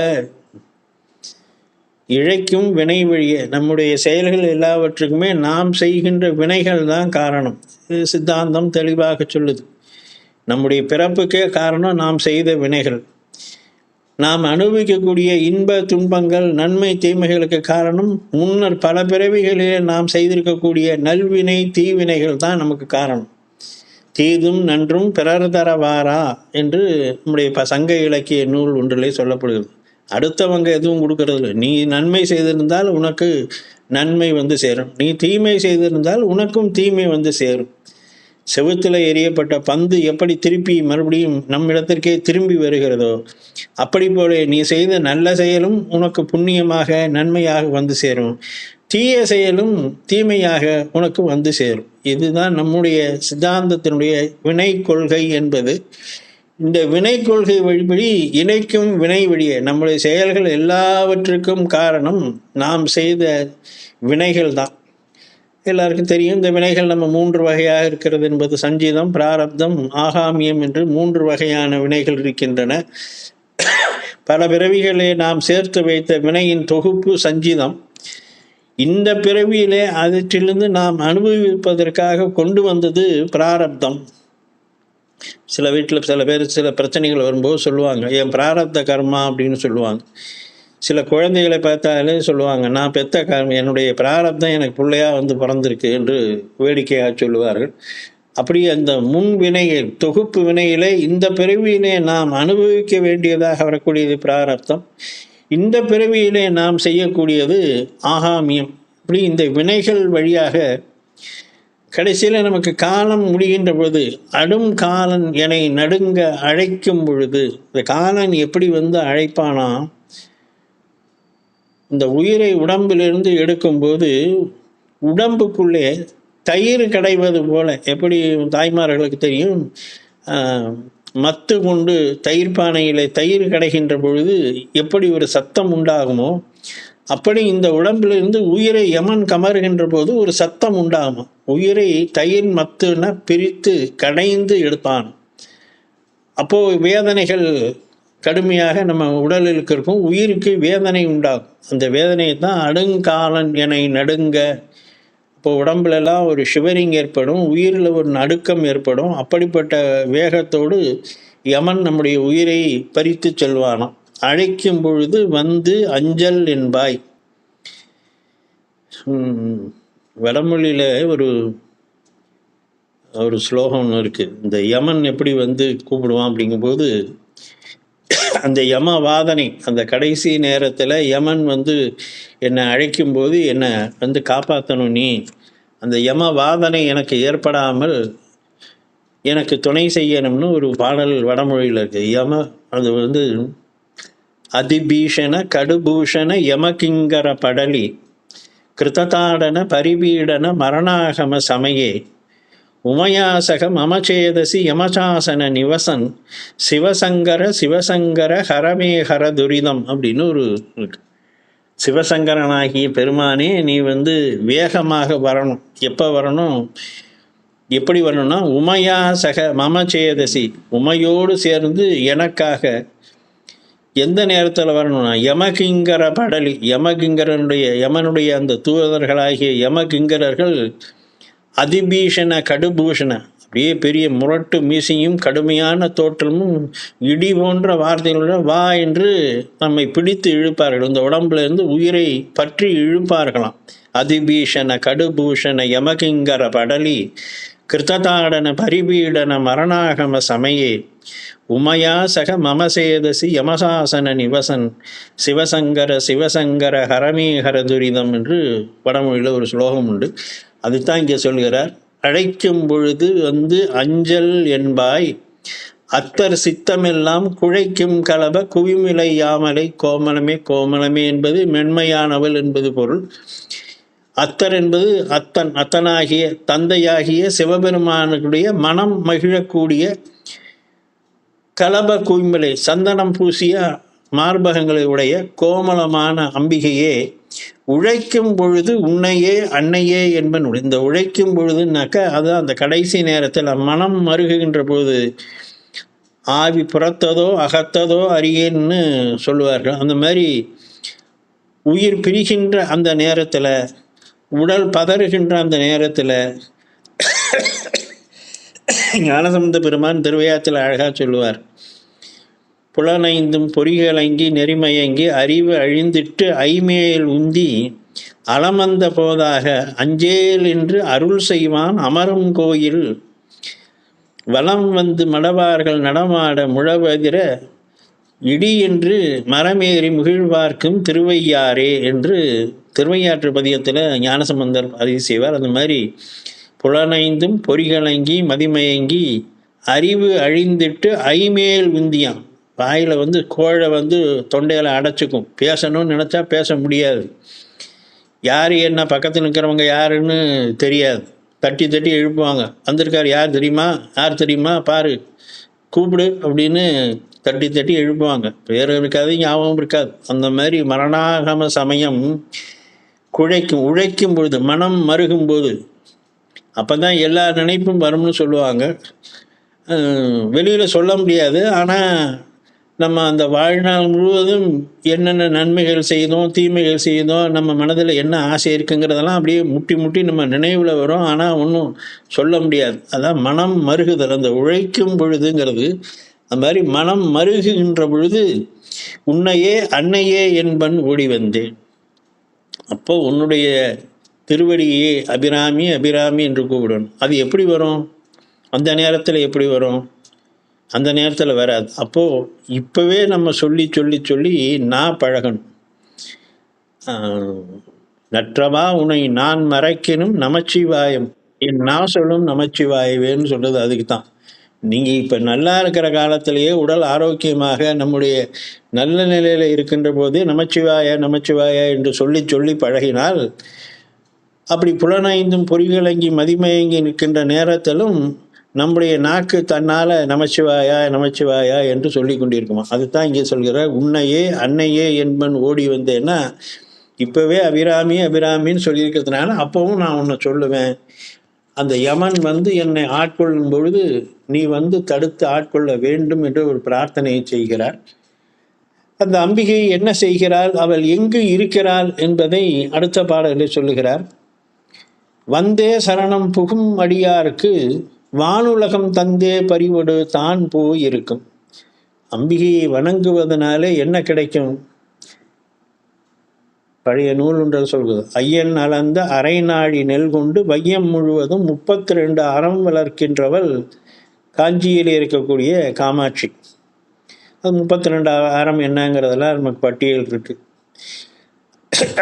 இழைக்கும் வினை வழியே, நம்முடைய செயல்கள் எல்லாவற்றுக்குமே நாம் செய்கின்ற வினைகள் தான் காரணம். இது சித்தாந்தம் தெளிவாக சொல்லுது. நம்முடைய பிறப்புக்கே காரணம் நாம் செய்த வினைகள். நாம் அனுபவிக்கக்கூடிய இன்ப துன்பங்கள், நன்மை தீமைகளுக்கு காரணம் முன்னர் பல பிறவிகளிலே நாம் செய்திருக்கக்கூடிய நல்வினை தீவினைகள் தான் நமக்கு காரணம். தீதும் நன்றும் பிறர் தரவாரா என்று நம்முடைய சங்க இலக்கிய நூல் ஒன்றிலே சொல்லப்படுகிறது. அடுத்தவங்க எதுவும் கொடுக்கறது. நீ நன்மை செய்திருந்தால் உனக்கு நன்மை சேரும், நீ தீமை செய்திருந்தால் உனக்கும் தீமை சேரும். செவுத்துல எறியப்பட்ட பந்து எப்படி திருப்பி மறுபடியும் நம்மிடத்திற்கே திரும்பி வருகிறதோ, அப்படி போல நீ செய்த நல்ல செயலும் உனக்கு புண்ணியமாக நன்மையாக வந்து சேரும், தீய செயலும் தீமையாக உனக்கு வந்து சேரும். இதுதான் நம்முடைய சித்தாந்தத்தினுடைய வினை கொள்கை என்பது. இந்த வினை கொள்கை வழிபடி இணைக்கும் வினை வழியே நம்முடைய செயல்கள் எல்லாவற்றுக்கும் காரணம் நாம் செய்த வினைகள் தான். எல்லாருக்கும் தெரியும், இந்த வினைகள் நம்ம 3 வகையாக இருக்கிறது என்பது. சஞ்சிதம், பிராரப்தம், ஆகாமியம் என்று 3 வகையான வினைகள் இருக்கின்றன. பல பிறவிகளே நாம் சேர்த்து வைத்த வினையின் தொகுப்பு சஞ்சிதம். இந்த பிறவியிலே அவற்றிலிருந்து நாம் அனுபவிப்பதற்காக கொண்டு வந்தது பிராரப்தம். சில வீட்டில் சில பேர் சில பிரச்சனைகள் வரும்போது சொல்லுவாங்க, என் பிராரப்த கர்மா அப்படின்னு சொல்லுவாங்க. சில குழந்தைகளை பார்த்தாலே சொல்லுவாங்க, நான் பெத்த கர்மம், என்னுடைய பிராரப்தம் எனக்கு பிள்ளையா வந்து பிறந்திருக்கு என்று வேடிக்கையாக சொல்லுவார்கள். அப்படி அந்த முன் வினைகள் தொகுப்பு வினையிலே இந்த பிறவியிலே நாம் அனுபவிக்க வேண்டியதாக வரக்கூடியது பிராரப்தம். இந்த பிறவியிலே நாம் செய்யக்கூடியது ஆகாமியம். இப்படி இந்த வினைகள் வழியாக கடைசியில் நமக்கு காலம் முடிகின்ற பொழுது, அடும் காலன் என்னை நடுங்க அழைக்கும் பொழுது, இந்த காலன் எப்படி வந்து அழைப்பானா, இந்த உயிரை உடம்பிலிருந்து எடுக்கும்போது உடம்புக்குள்ளே தயிர் கடைவது போல, எப்படி தாய்மார்களுக்கு தெரியும், மத்து கொண்டு தயிர் பானையிலே தயிர் கடைகின்ற பொழுது எப்படி ஒரு சத்தம் உண்டாகுமோ, அப்படி இந்த உடம்பிலிருந்து உயிரை யமன் கமருகின்ற போது ஒரு சத்தம் உண்டாகுமா. உயிரை தயிர் மத்துன பிரித்து கடைந்து எடுப்பான். அப்போ வேதனைகள் கடுமையாக நம்ம உடலுக்கு இருக்கும், உயிருக்கு வேதனை உண்டாகும். அந்த வேதனையை தான் அடுங்காலன் என்னை நடுங்க. இப்போ உடம்புலலாம் ஒரு ஷிவரிங் ஏற்படும், உயிரில் ஒரு நடுக்கம் ஏற்படும். அப்படிப்பட்ட வேகத்தோடு யமன் நம்முடைய உயிரை பறித்து செல்வானாம். அழைக்கும் பொழுது வந்து அஞ்சல் என்பாய். வடமொழியில் ஒரு ஸ்லோகம் ஒன்று இருக்குது. இந்த யமன் எப்படி வந்து கூப்பிடுவான் அப்படிங்கும்போது, அந்த யம வாதனை, அந்த கடைசி நேரத்தில் யமன் வந்து என்னை அழைக்கும்போது என்னை வந்து காப்பாற்றணும், நீ அந்த யம வாதனை எனக்கு ஏற்படாமல் எனக்கு துணை செய்யணும்னு ஒரு பாடல் வடமொழியில் இருக்குது. அது வந்து அதிபீஷண கடுபூஷண யமகிங்கர படலி கிருததாடன பரிபீடன மரணாகம சமயே உமயாசக மமச்சேதசி யமசாசன நிவசன் சிவசங்கர ஹரமேஹர துரிதம் அப்படின்னு ஒரு சிவசங்கரனாகிய பெருமானே, நீ வந்து வேகமாக வரணும். எப்போ வரணும், எப்படி வரணும்னா, உமயாசக மமச்சேதசி, உமையோடு சேர்ந்து எனக்காக எந்த நேரத்தில் வரணும்னா, யமகிங்கர படலி, யமனுடைய அந்த தூதர்களாகிய யமகிங்கரர்கள் அதிபீஷண கடுபூஷண, அப்படியே பெரிய முரட்டு மீசையும் கடுமையான தோற்றமும் இடி போன்ற வார்த்தைகளுடன் வா என்று நம்மை பிடித்து இழுப்பார்கள். இந்த உடம்புல இருந்து உயிரை பற்றி இழுப்பார்களாம். அதிபீஷண கடுபூஷண யமகிங்கர படலி கிருததாடன பரிபீடன மரணாகம சமயே உமையா சக மமசேதசி யமசாசன நிவசன் சிவசங்கர ஹரமேஹர துரிதம் என்று வடமொழியில் ஒரு ஸ்லோகம் உண்டு. அதுதான் இங்கே சொல்கிறார். அழைக்கும் பொழுது வந்து அஞ்சல் என்பாய், அத்தர் சித்தமெல்லாம் குழைக்கும் கலப குவிமிலை யாமலை கோமலமே என்பது மென்மையானவள் என்பது பொருள். அத்தர் என்பது அத்தனாகிய தந்தையாகிய சிவபெருமானுடைய மனம் மகிழக்கூடிய கலப குவிமலை, சந்தனம் பூசிய மார்பகங்களை உடைய கோமலமான அம்பிகையே, உழைக்கும் பொழுது உன்னையே அன்னையே என்பன். இந்த உழைக்கும் பொழுதுனாக்க அது அந்த கடைசி நேரத்தில் மனம் மருகுகின்ற பொழுது, ஆவி புறத்ததோ அகத்ததோ அறியேன்னு சொல்லுவார்கள். அந்த மாதிரி உயிர் பிரிகின்ற அந்த நேரத்தில், உடல் பதறுகின்ற அந்த நேரத்தில் ஞானசம்பந்த பெருமான் திருவையாத்தில் அழகாக சொல்லுவார். புலனைந்தும் பொறிகளங்கி நெறிமயங்கி அறிவு அழிந்திட்டு ஐமேல் உந்தி அலமந்த போதாக அஞ்சேல் என்று அருள் செய்வான் அமரும் கோயில் வலம் வந்து மடவார்கள் நடமாட முழவதிர இடி என்று மரமேறி முகிழ்வார்க்கும் திருவையாரே என்று திருவையாற்று பதியத்தில் ஞானசம்பந்தர் பதிவு செய்வார். அந்த மாதிரி புலனைந்தும் பொறிகளங்கி மதிமயங்கி அறிவு அழிந்துட்டு ஐமேல் விந்தியான். வாயில் கோழை தொண்டையில் அடைச்சிக்கும். பேசணும்னு நினச்சா பேச முடியாது. யார் என்ன பக்கத்தில் நிற்கிறவங்க யாருன்னு தெரியாது. தட்டி தட்டி எழுப்புவாங்க. வந்திருக்கார், யார் தெரியுமா, யார் தெரியுமா, பாரு, கூப்பிடு அப்படின்னு தட்டி தட்டி எழுப்புவாங்க. பேர் இருக்காது, ஞாபகம் இருக்காது. அந்த மாதிரி மரணாகம சமயம் உழைக்கும் பொழுது, மனம் மருகும் போது, அப்போ தான் எல்லா நினைப்பும் வரும்னு சொல்லுவாங்க. வெளியில் சொல்ல முடியாது. ஆனால் நம்ம அந்த வாழ்நாள் முழுவதும் என்னென்ன நன்மைகள் செய்தோம், தீமைகள் செய்தோம், நம்ம மனதில் என்ன ஆசை இருக்குங்கிறதெல்லாம் அப்படியே முட்டி முட்டி நம்ம நினைவில் வரும். ஆனால் ஒன்றும் சொல்ல முடியாது. அதான் மனம் மருகுதல். அந்த உழைக்கும் பொழுதுங்கிறது அந்த மாதிரி மனம் மருகுகின்ற பொழுது உன்னையே அன்னையே என்பன் ஓடி வந்தேன். அப்போ உன்னுடைய திருவடியே அபிராமி அபிராமி என்று கூப்பிடணும். அது எப்படி வரும்? அந்த நேரத்தில் எப்படி வரும்? அந்த நேரத்தில் வராது. அப்போது இப்போவே நம்ம சொல்லி சொல்லி சொல்லி நான் பழகணும். நற்றவா உன்னை நான் மறைக்கணும் நமச்சிவாயம், என் நான் சொல்லும் நமச்சிவாயவேன்னு சொல்கிறது அதுக்கு தான். நீங்கள் இப்போ நல்லா இருக்கிற காலத்திலேயே உடல் ஆரோக்கியமாக நம்முடைய நல்ல நிலையில் இருக்கின்ற போதே நமச்சிவாய நமச்சிவாய என்று சொல்லி சொல்லி பழகினால், அப்படி புலனைந்தும் பொறிகளங்கி மதிமயங்கி நிற்கின்ற நேரத்திலும் நம்முடைய நாக்கு தன்னால் நமச்சிவாயா நமச்சிவாயா என்று சொல்லி கொண்டிருக்குமா. அதுதான் இங்கே சொல்கிற உன்னையே அன்னையே என்பன் ஓடி வந்தேன்னா, இப்போவே அபிராமி அபிராமின்னு சொல்லியிருக்கிறதுனால அப்போவும் நான் உன்னை சொல்லுவேன். அந்த யமன் என்னை ஆட்கொள்ளும் பொழுது நீ தடுத்து ஆட்கொள்ள வேண்டும் என்று ஒரு பிரார்த்தனையை செய்கிறார். அந்த அம்பிகை என்ன செய்கிறாள், அவள் எங்கு இருக்கிறாள் என்பதை அடுத்த பாடலில் சொல்லுகிறார். வந்தே சரணம் புகும் அடியாருக்கு வானுலகம் தந்தே பறிவொடு தான் போய் இருக்கும். அம்பிகையை வணங்குவதனாலே என்ன கிடைக்கும்? பழைய நூல் ஒன்று சொல்கிறது, ஐயன் அளந்த அரை நாடி நெல் கொண்டு வையம் முழுவதும் 32 அறம் வளர்க்கின்றவள் காஞ்சியில் இருக்கக்கூடிய காமாட்சி. அது 32 அறம் என்னங்கிறதெல்லாம் நமக்கு பட்டியல் இருக்கு.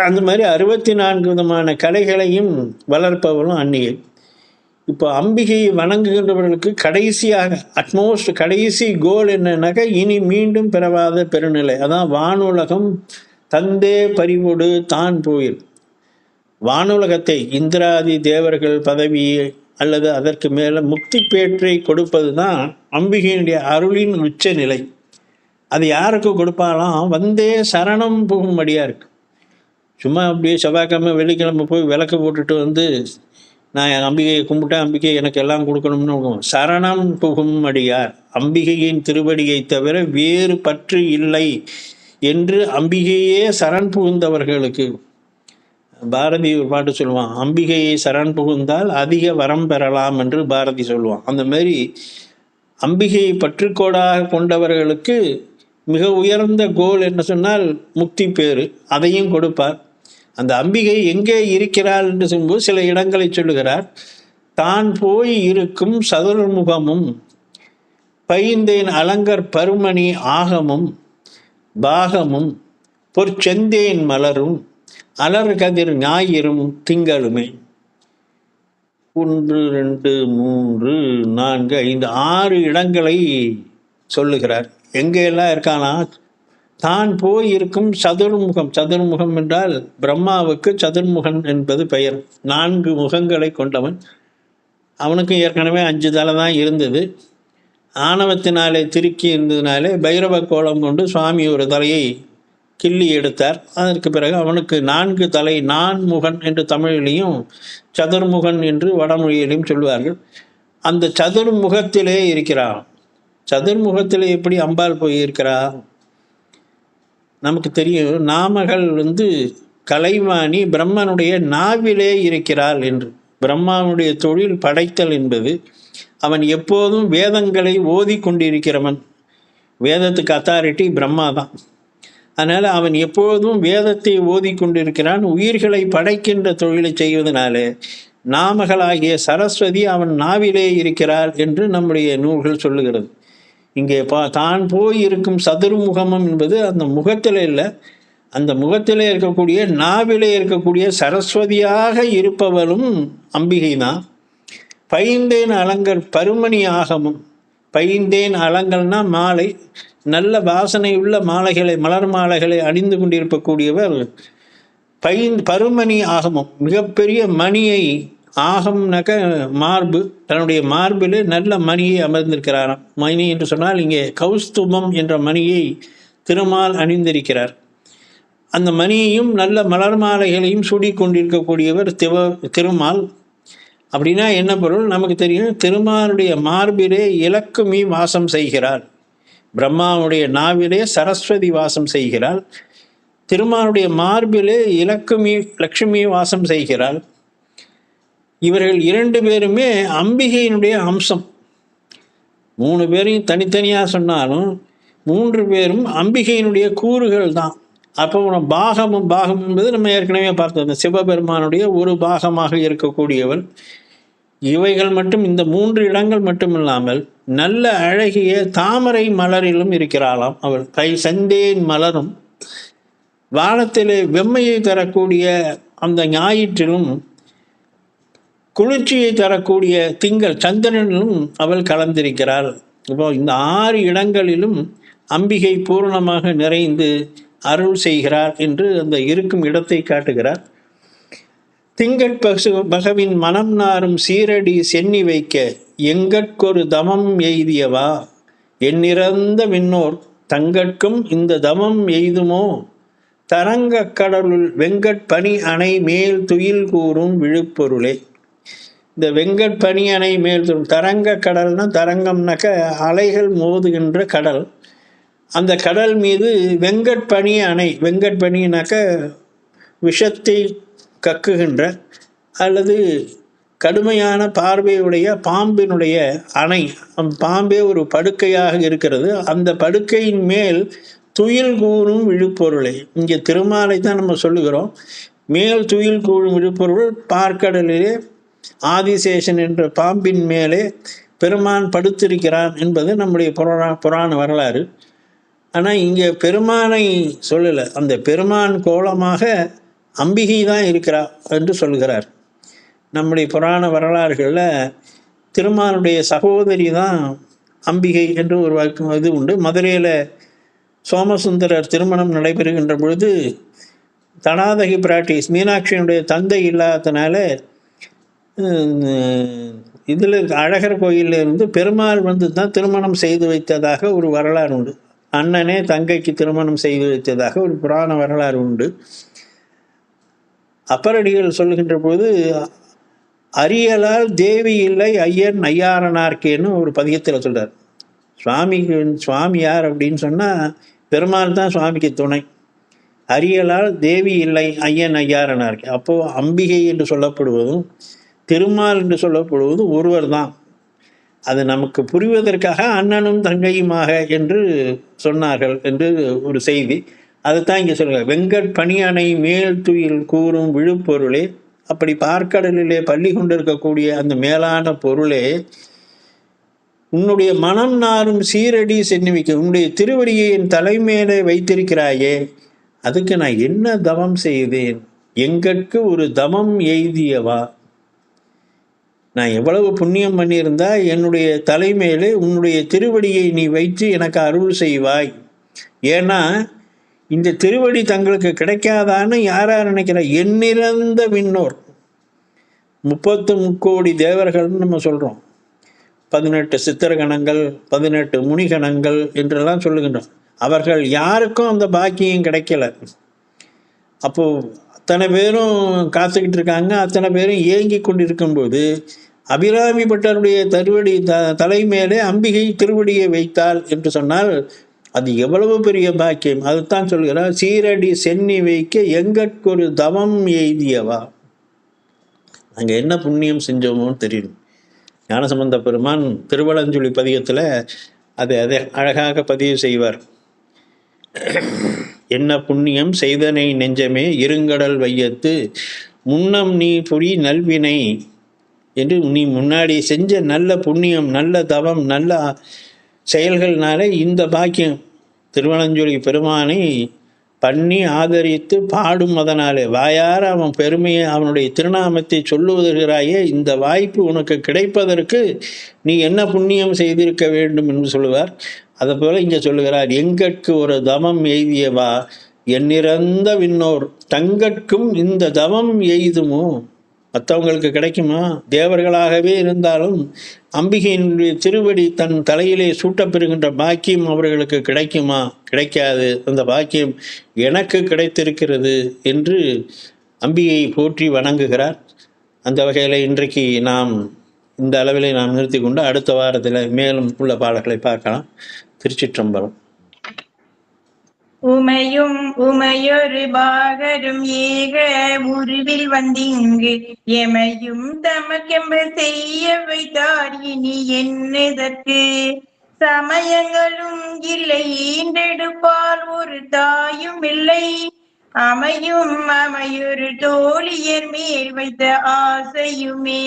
அந்த மாதிரி 64 விதமான கலைகளையும் வளர்ப்பவளும் அன்னிகை. இப்போ அம்பிகையை வணங்குகின்றவர்களுக்கு கடைசியாக அட்மோஸ்ட் கடைசி கோல் என்னன்னாக்கா, இனி மீண்டும் பிறவாத பெருநிலை. அதான் வானுலகம் தந்தே பறிவொடு தான் போயில். வானுலகத்தை, இந்திராதி தேவர்கள் பதவி அல்லது அதற்கு மேலே முக்தி பேற்றை கொடுப்பது தான் அம்பிகையினுடைய அருளின் உச்ச நிலை. அது யாருக்கு கொடுப்பாலாம்? வந்தே சரணம் புகும்படியாக இருக்கு. சும்மா அப்படியே செவ்வாய்க்கிழமை வெள்ளிக்கிழமை போய் விளக்கு போட்டுட்டு நான் என் அம்பிகையை கும்பிட்டேன், அம்பிகை எனக்கு எல்லாம் கொடுக்கணும்னு சரணம் புகும் அடியார், அம்பிகையின் திருவடியை தவிர வேறு பற்று இல்லை என்று அம்பிகையே சரண் புகுந்தவர்களுக்கு. பாரதி ஒரு பாட்டு சொல்லுவான், அம்பிகையை சரண் புகுந்தால் அதிக வரம் பெறலாம் என்று பாரதி சொல்லுவான். அந்த மாதிரி அம்பிகையை பற்றுக்கோடாக கொண்டவர்களுக்கு மிக உயர்ந்த கோல் என்ன சொன்னால் முக்தி பேரு, அதையும் கொடுப்பார். அந்த அம்பிகை எங்கே இருக்கிறாள் என்று சொல்லும்போது சில இடங்களை சொல்லுகிறார். தான் போய் இருக்கும் சதுர்முகமும் பைந்தேன் அலங்கர் பருமணி ஆகமும் பாகமும் பொற்செந்தேன் மலரும் அலர் கதிர் ஞாயிறும் திங்களுமே. 1 2 3 4 5 6 இடங்களை சொல்லுகிறார். எங்கெல்லாம் இருக்கானா, தான் போய் இருக்கும் சதுர்முகம். சதுர்முகம் என்றால் பிரம்மாவுக்கு சதுர்முகன் என்பது பெயர். 4 முகங்களை கொண்டவன். அவனுக்கும் ஏற்கனவே 5 தலை தான் இருந்தது. ஆணவத்தினாலே திருக்கி இருந்ததுனாலே பைரவ கோலம் கொண்டு சுவாமி ஒரு தலையை கிள்ளி எடுத்தார். அதற்கு பிறகு அவனுக்கு 4 தலை, நான்முகன் என்று தமிழிலையும் சதுர்முகன் என்று வடமொழியிலையும் சொல்வார்கள். அந்த சதுர்முகத்திலே இருக்கிறான். சதுர்முகத்திலே எப்படி அம்பாள் போய் இருக்கிறா? நமக்கு தெரியும், நாமகள் கலைவாணி பிரம்மனுடைய நாவிலே இருக்கிறாள் என்று. பிரம்மாவுடைய தொழில் படைத்தல் என்பது, அவன் எப்போதும் வேதங்களை ஓதி கொண்டிருக்கிறவன். வேதத்துக்கு அத்தாரிட்டி பிரம்மா தான். அதனால் அவன் எப்போதும் வேதத்தை ஓதி கொண்டிருக்கிறான். உயிர்களை படைக்கின்ற தொழிலை செய்வதனால நாமகளாகிய சரஸ்வதி அவன் நாவிலே இருக்கிறாள் என்று நம்முடைய நூல்கள் சொல்லுகிறது. இங்கே தான் போய் இருக்கும் சதுர்முகமம் என்பது அந்த முகத்தில் இல்லை, அந்த முகத்திலே இருக்கக்கூடிய நாவிலே இருக்கக்கூடிய சரஸ்வதியாக இருப்பவளும் அம்பிகை தான். பைந்தேன் அலங்கல் பருமணி ஆகமும். பைந்தேன் அலங்கல்னா மாலை, நல்ல வாசனை உள்ள மாலைகளை, மலர் மாலைகளை அணிந்து கொண்டிருக்கக்கூடியவர் பருமணி ஆகமும். மிகப்பெரிய மணியை, ஆகம்னாக்க மார்பு, தன்னுடைய மார்பிலே நல்ல மணியை அமர்ந்திருக்கிறாராம். மணி என்று சொன்னால் இங்கே கௌஸ்துபம் என்ற மணியை திருமால் அணிந்திருக்கிறார். அந்த மணியையும் நல்ல மலர் மாலைகளையும் சூடிக்கொண்டிருக்கக்கூடியவர் திருமால். அப்படின்னா என்ன பொருள் நமக்கு தெரியும். திருமாலுடைய மார்பிலே இலக்குமி வாசம் செய்கிறாள், பிரம்மாவுடைய நாவிலே சரஸ்வதி வாசம் செய்கிறாள், திருமாலுடைய மார்பிலே லட்சுமி வாசம் செய்கிறாள். இவர்கள் 2 பேருமே அம்பிகையினுடைய அம்சம். 3 பேரையும் தனித்தனியாக சொன்னாலும் 3 பேரும் அம்பிகையினுடைய கூறுகள் தான். அப்போ பாகம் என்பது நம்ம ஏற்கனவே பார்த்தோம், சிவபெருமானுடைய ஒரு பாகமாக இருக்கக்கூடியவள். இவைகள் மட்டும், இந்த 3 இடங்கள் மட்டுமில்லாமல் நல்ல அழகிய தாமரை மலரிலும் இருக்கிறாளாம் அவள். செந்தேன் மலரும் வானத்திலே வெம்மையை தரக்கூடிய அந்த ஞாயிற்றிலும் குளிர்ச்சியை தரக்கூடிய திங்கள் சந்திரனிலும் அவள் கலந்திருக்கிறாள். இப்போ இந்த 6 இடங்களிலும் அம்பிகை பூரணமாக நிறைந்து அருள் செய்கிறார் என்று அந்த இருக்கும் இடத்தை காட்டுகிறார். திங்கள் பகவின் மனம் நாரும் சீரடி சென்னி வைக்க எங்கட்கொரு தமம் எய்தியவா எண்ணிறந்த விண்ணோர் தங்கட்கும் இந்த தமம் எய்துமோ தரங்க கடலுள் வெங்கட்பனி அணை மேல் துயில் கூறும் விழுப்பொருளே. இந்த வெங்கட்பனி அணை மேல் தரங்க கடல்னா, தரங்கம்னாக்க அலைகள் மோதுகின்ற கடல். அந்த கடல் மீது வெங்கட்பனி அணை, வெங்கட்பனினாக்க விஷத்தை கக்குகின்ற அல்லது கடுமையான பார்வையுடைய பாம்பினுடைய அணை. பாம்பே ஒரு படுக்கையாக இருக்கிறது. அந்த படுக்கையின் மேல் துயில் கூறும் விழுப்பொருளை. இங்கே திருமாலை தான் நம்ம சொல்லுகிறோம். மேல் துயில் கூறும் விழுப்பொருள் பார்க்கடலிலே ஆதிசேஷன் என்ற பாம்பின் மேலே பெருமான் படுத்திருக்கிறான் என்பது நம்முடைய புராண வரலாறு. ஆனால் இங்கே பெருமானை சொல்லலை, அந்த பெருமான் கோலமாக அம்பிகை தான் இருக்கிறார் என்று சொல்கிறார். நம்முடைய புராண வரலாறுகளில் திருமாலுடைய சகோதரி தான் அம்பிகை என்று ஒரு இது உண்டு. மதுரையில் சோமசுந்தரர் திருமணம் நடைபெறுகின்ற பொழுது தனாதகி பிராட்டிஸ் மீனாட்சியினுடைய தந்தை இல்லாததுனால இதில் அழகர் கோயிலிருந்து பெருமாள் தான் திருமணம் செய்து வைத்ததாக ஒரு வரலாறு உண்டு. அண்ணனே தங்கைக்கு திருமணம் செய்து வைத்ததாக ஒரு புராண வரலாறு உண்டு. அப்பரடிகள் சொல்லுகின்ற போது அரியலால் தேவி இல்லை ஐயன் ஐயாரனார்க்கேன்னு ஒரு பதிகத்தில் சொல்கிறார். சுவாமி யார் அப்படின்னு சொன்னால் பெருமாள் தான் சுவாமிக்கு துணை. அரியலால் தேவி இல்லை ஐயன் ஐயாரனார்க்கே. அப்போது அம்பிகை என்று சொல்லப்படுவதும் திருமால் என்று சொல்லப்படுவதும் ஒருவர் தான். அது நமக்கு புரிவதற்காக அண்ணனும் தங்கையுமாக என்று சொன்னார்கள் என்று ஒரு செய்தி. அதுதான் இங்கே சொல்லுங்கள். வெங்கட் பனி அணை மேல் துயில் கூறும் விழுப்பொருளே. அப்படி பார்க்கடலிலே பள்ளி கொண்டிருக்கக்கூடிய அந்த மேலான பொருளே, உன்னுடைய மனம் நாரும் சீரடி சென்னி வைக்க, உன்னுடைய திருவடியை என் தலைமையிலே வைத்திருக்கிறாயே, அதுக்கு நான் என்ன தவம் செய்தேன்? எங்கட்கு ஒரு தமம் எய்தியவா, நான் எவ்வளவு புண்ணியம் பண்ணியிருந்தா என்னுடைய தலைமையிலே உன்னுடைய திருவடியை நீ வைத்து எனக்கு அருள் செய்வாய். ஏன்னா இந்த திருவடி தங்களுக்கு கிடைக்காதான்னு யார் நினைக்கிற? எண்ணிறந்த விண்ணோர், 33 தேவர்கள்னு நம்ம சொல்கிறோம். 18 சித்திரகணங்கள், 18 முனிகணங்கள் என்றெல்லாம் சொல்லுகின்றோம். அவர்கள் யாருக்கும் அந்த பாக்கியம் கிடைக்கல. அப்போது அத்தனை பேரும் காத்துக்கிட்டு இருக்காங்க. அத்தனை பேரும் ஏங்கி கொண்டிருக்கும்போது அபிராமி பட்டருடைய திருவடி தலைமையிலே அம்பிகை திருவடியை வைத்தாள் என்று சொன்னால் அது எவ்வளவு பெரிய பாக்கியம். அதுதான் சொல்கிறார், சீரடி சென்னி வைக்க எங்கட்கொரு தவம் எய்தியவா. நாங்கள் என்ன புண்ணியம் செஞ்சோமோன்னு தெரியும். ஞானசம்பந்த பெருமான் திருவலஞ்சுழி பதிகத்தில் அதை அழகாக பதிவு செய்வார். என்ன புண்ணியம் செய்தனை நெஞ்சமே இருங்கடல் வையத்து முன்னம் நீ புரி நல்வினை என்று, நீ முன்னாடி செஞ்ச நல்ல புண்ணியம், நல்ல தவம், நல்ல செயல்கள்னால இந்த பாக்கியம். திருவலஞ்சுழி பெருமானை பண்ணி ஆதரித்து பாடும் அதனாலே வாயார அவன் பெருமையை அவனுடைய திருநாமத்தை சொல்லுவதற்கிறாயே, இந்த வாய்ப்பு உனக்கு கிடைப்பதற்கு நீ என்ன புண்ணியம் செய்திருக்க வேண்டும் என்று சொல்லுவார். அதை போல இங்கே சொல்லுகிறார், எங்கட்கு ஒரு தவம் எய்தியவா எண்ணிறந்த விண்ணோர் தங்கட்கும் இந்த தவம் எய்துமோ. மற்றவங்களுக்கு கிடைக்குமா? தேவர்களாகவே இருந்தாலும் அம்பிகையினுடைய திருவடி தன் தலையிலே சூட்டப்பெறுகின்ற பாக்கியம் அவர்களுக்கு கிடைக்குமா? கிடைக்காது. அந்த பாக்கியம் எனக்கு கிடைத்திருக்கிறது என்று அம்பிகையை போற்றி வணங்குகிறார். அந்த வகையில் இன்றைக்கு நாம் இந்த அளவிலே நாம் நிறுத்தி கொண்டு அடுத்த வாரத்தில் மேலும் உள்ள பாடல்களை பார்க்கலாம். திருச்சிற்றம்பலம்.
உமையும் உமையொரு பாகரும் ஏக உருவில் வந்திங்கு எமையும் தமக்கெம்ப செய்ய வைத்தார் இனி என்னதற்கு சமயங்களும் இல்லை ஈண்டெடுப்பால் ஒரு தாயும் இல்லை அமையும் அமையொரு தோழியர் மேல் வைத்த ஆசையுமே.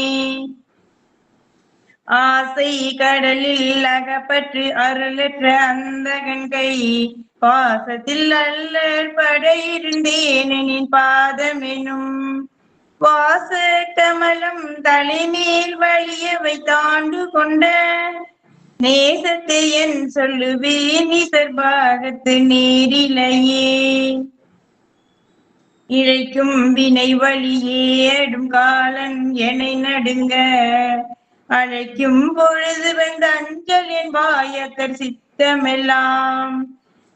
ஆசை கடலில் அகப்பற்று அருளற்ற அந்தகன் கை பாசத்தில் அல்லற் படையிருந்தேனின் பாதமெனும் வாச கமலம் தலைமேல் வலியவை தாண்டு கொண்ட நேசத்தை என் சொல்லுவேன் நிசர்பாகத்து நேரிலையே. இழைக்கும் வினை வழியேடும் காலன் எனை நடுங்க அழைக்கும் பொழுது வந்த அஞ்சல் என் வாயக்கர் சித்தமெல்லாம்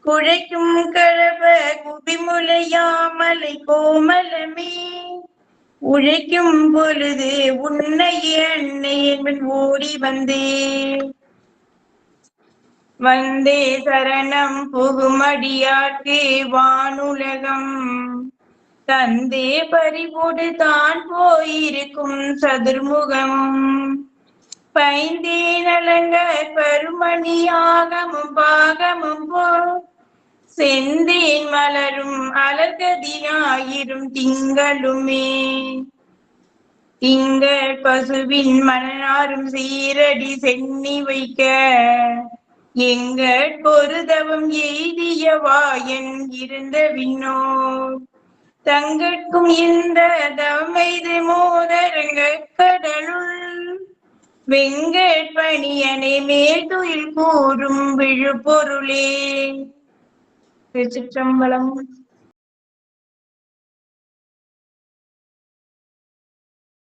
குழைக்கும் கழவ குபிமுலையாமலை கோமலமே உழைக்கும் பொழுது உன்னையே அன்னை என்பன் ஓடி வந்தே சரணம் புகுமடியார்க்கு வானுலகம் தந்தே பறிபோடு தான் போயிருக்கும் சதுர்முகமும் பைந்தே நலங்க பருமணியாகமும் பாகமும் போ செந்தேன் மலரும் அலர்கதியாயிரும் திங்களுமே. திங்கள் பசுவின் மணனாரும் சீரடி சென்னி வைக்க எங்கள் பொருதவம் எய்தியவாயன் இருந்த விண்ணோர் தங்கட்கும் இந்த தவமைது மோதரங்க கடலுள் வெங்கட்பணியனை மேல்துயில் கூறும் விழுப்பொருளே. திருச்சிற்றம்பலம்.